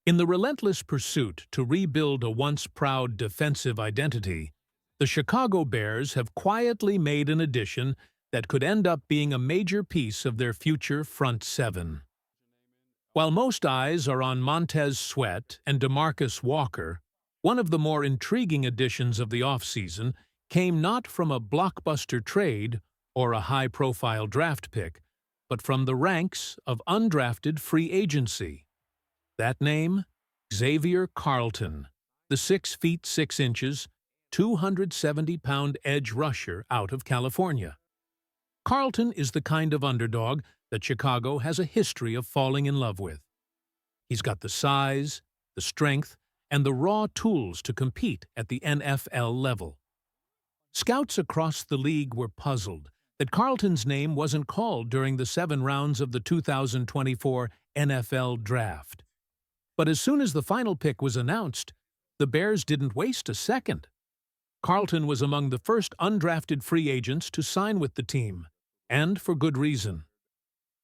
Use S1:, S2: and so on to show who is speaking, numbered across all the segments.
S1: In the relentless pursuit to rebuild a once proud defensive identity, the Chicago Bears have quietly made an addition that could end up being a major piece of their future front seven. While most eyes are on Montez Sweat and DeMarcus Walker, one of the more intriguing additions of the offseason came not from a blockbuster trade or a high-profile draft pick, but from the ranks of undrafted free agency. That name? Xavier Carlton, the 6 feet 6 inches, 270-pound edge rusher out of California. Carlton is the kind of underdog that Chicago has a history of falling in love with. He's got the size, the strength, and the raw tools to compete at the NFL level. Scouts across the league were puzzled that Carlton's name wasn't called during the 7 rounds of the 2024 NFL Draft. But as soon as the final pick was announced, the Bears didn't waste a second. Carlton was among the first undrafted free agents to sign with the team, and for good reason.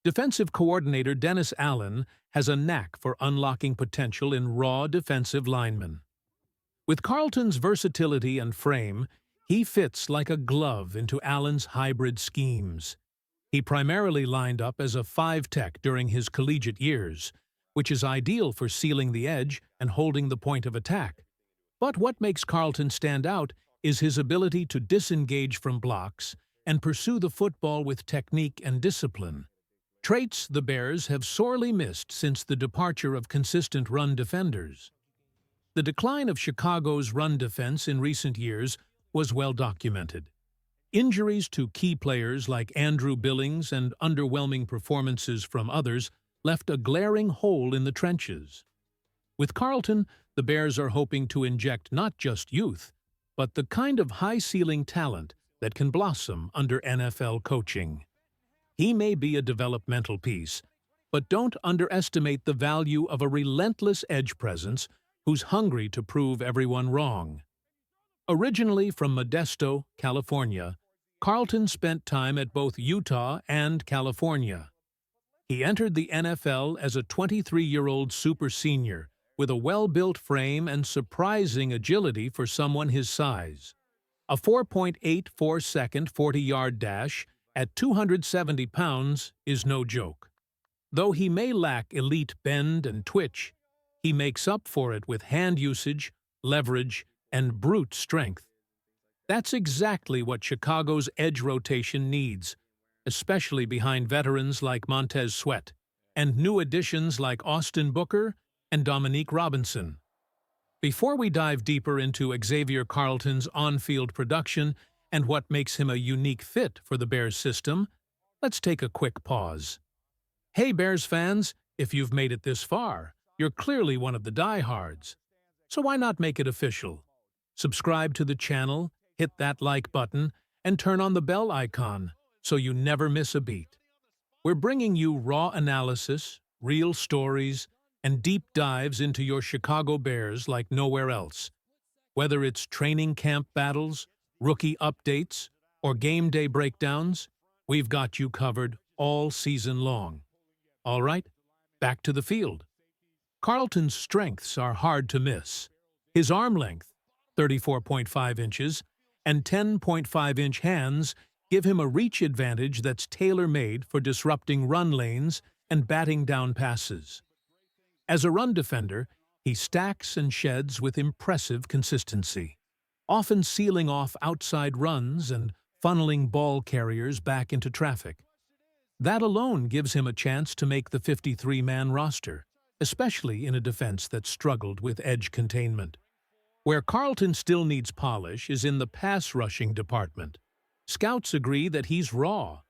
S1: Defensive coordinator Dennis Allen has a knack for unlocking potential in raw defensive linemen. With Carlton's versatility and frame, he fits like a glove into Allen's hybrid schemes. He primarily lined up as a 5-tech during his collegiate years, which is ideal for sealing the edge and holding the point of attack. But what makes Carlton stand out is his ability to disengage from blocks and pursue the football with technique and discipline. Traits the Bears have sorely missed since the departure of consistent run defenders. The decline of Chicago's run defense in recent years was well documented. Injuries to key players like Andrew Billings and underwhelming performances from others left a glaring hole in the trenches. With Carlton, the Bears are hoping to inject not just youth, but the kind of high-ceiling talent that can blossom under NFL coaching. He may be a developmental piece, but don't underestimate the value of a relentless edge presence who's hungry to prove everyone wrong. Originally from Modesto, California, Carlton spent time at both Utah and California. He entered the NFL as a 23-year-old super senior with a well-built frame and surprising agility for someone his size. A 4.84-second 40-yard dash at 270 pounds is no joke. Though he may lack elite bend and twitch, he makes up for it with hand usage, leverage, and brute strength. That's exactly what Chicago's edge rotation needs, especially behind veterans like Montez Sweat and new additions like Austin Booker and Dominique Robinson. Before we dive deeper into Xavier Carlton's on-field production and what makes him a unique fit for the Bears system, let's take a quick pause. Hey Bears fans, if you've made it this far, you're clearly one of the diehards. So why not make it official? Subscribe to the channel, hit that like button, and turn on the bell icon so you never miss a beat. We're bringing you raw analysis, real stories, and deep dives into your Chicago Bears like nowhere else. Whether it's training camp battles, rookie updates, or game day breakdowns, we've got you covered all season long. All right, back to the field. Carlton's strengths are hard to miss. His arm length, 34.5 inches, and 10.5-inch hands give him a reach advantage that's tailor-made for disrupting run lanes and batting down passes. As a run defender, he stacks and sheds with impressive consistency, often sealing off outside runs and funneling ball carriers back into traffic. That alone gives him a chance to make the 53-man roster, especially in a defense that struggled with edge containment. Where Carlton still needs polish is in the pass-rushing department. Scouts agree that he's raw.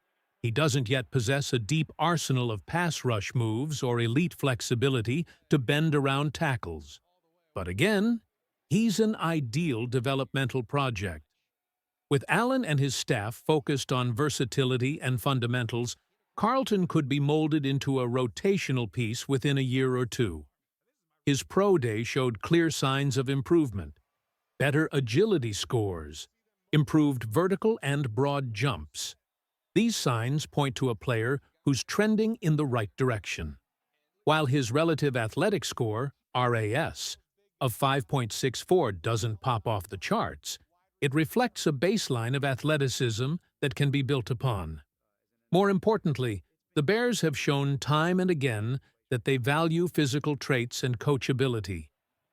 S1: He doesn't yet possess a deep arsenal of pass rush moves or elite flexibility to bend around tackles. But again, he's an ideal developmental project. With Allen and his staff focused on versatility and fundamentals, Carlton could be molded into a rotational piece within a year or two. His pro day showed clear signs of improvement, better agility scores, improved vertical and broad jumps. These signs point to a player who's trending in the right direction. While his relative athletic score, RAS, of 5.64 doesn't pop off the charts. It reflects a baseline of athleticism that can be built upon. More importantly, the Bears have shown time and again that they value physical traits and coachability,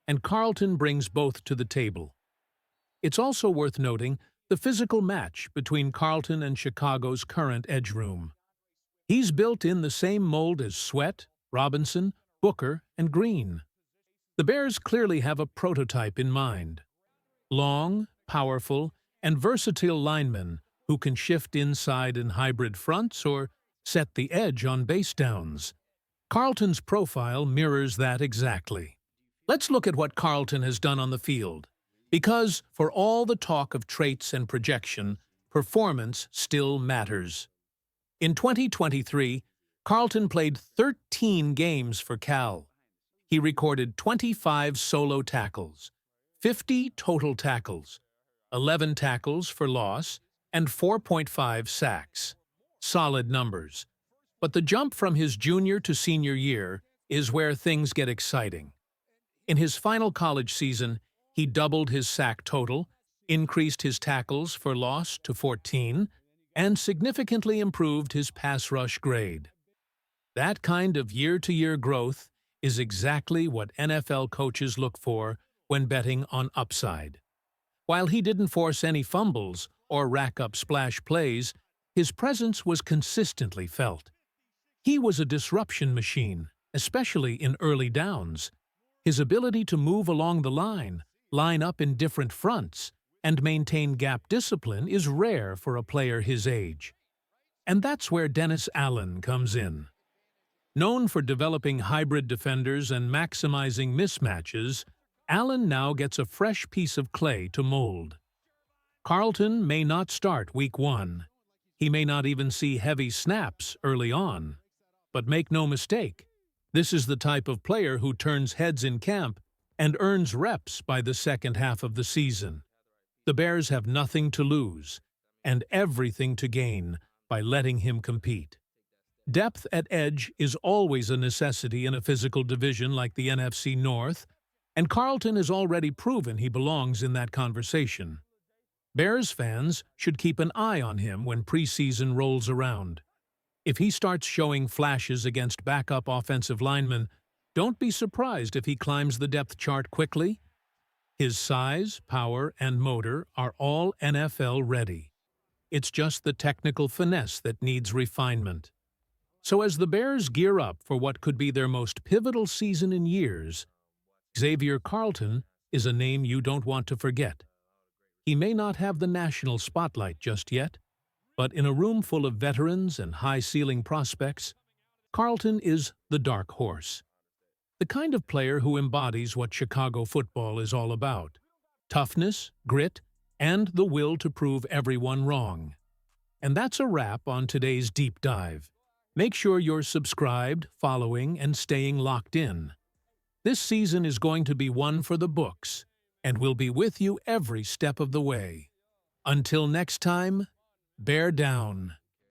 S1: and Carlton brings both to the table. It's also worth noting the physical match between Carlton and Chicago's current edge room. He's built in the same mold as Sweat, Robinson, Booker, and Green. The Bears clearly have a prototype in mind. Long, powerful, and versatile linemen who can shift inside in hybrid fronts or set the edge on base downs. Carlton's profile mirrors that exactly. Let's look at what Carlton has done on the field. Because, for all the talk of traits and projection, performance still matters. In 2023, Carlton played 13 games for Cal. He recorded 25 solo tackles, 50 total tackles, 11 tackles for loss, and 4.5 sacks. Solid numbers. But the jump from his junior to senior year is where things get exciting. In his final college season, he doubled his sack total, increased his tackles for loss to 14, and significantly improved his pass rush grade. That kind of year-to-year growth is exactly what NFL coaches look for when betting on upside. While he didn't force any fumbles or rack up splash plays, his presence was consistently felt. He was a disruption machine, especially in early downs. His ability to move along the line up in different fronts, and maintain gap discipline is rare for a player his age. And that's where Dennis Allen comes in. Known for developing hybrid defenders and maximizing mismatches, Allen now gets a fresh piece of clay to mold. Carlton may not start Week 1. He may not even see heavy snaps early on. But make no mistake, this is the type of player who turns heads in camp and earns reps by the second half of the season. The Bears have nothing to lose and everything to gain by letting him compete. Depth at edge is always a necessity in a physical division like the NFC North, and Carlton has already proven he belongs in that conversation. Bears fans should keep an eye on him when preseason rolls around. If he starts showing flashes against backup offensive linemen, don't be surprised if he climbs the depth chart quickly. His size, power, and motor are all NFL ready. It's just the technical finesse that needs refinement. So as the Bears gear up for what could be their most pivotal season in years, Xavier Carlton is a name you don't want to forget. He may not have the national spotlight just yet, but in a room full of veterans and high-ceiling prospects, Carlton is the dark horse. The kind of player who embodies what Chicago football is all about: toughness, grit, and the will to prove everyone wrong. And that's a wrap on today's deep dive. Make sure you're subscribed, following, and staying locked in. This season is going to be one for the books, and we'll be with you every step of the way. Until next time, bear down.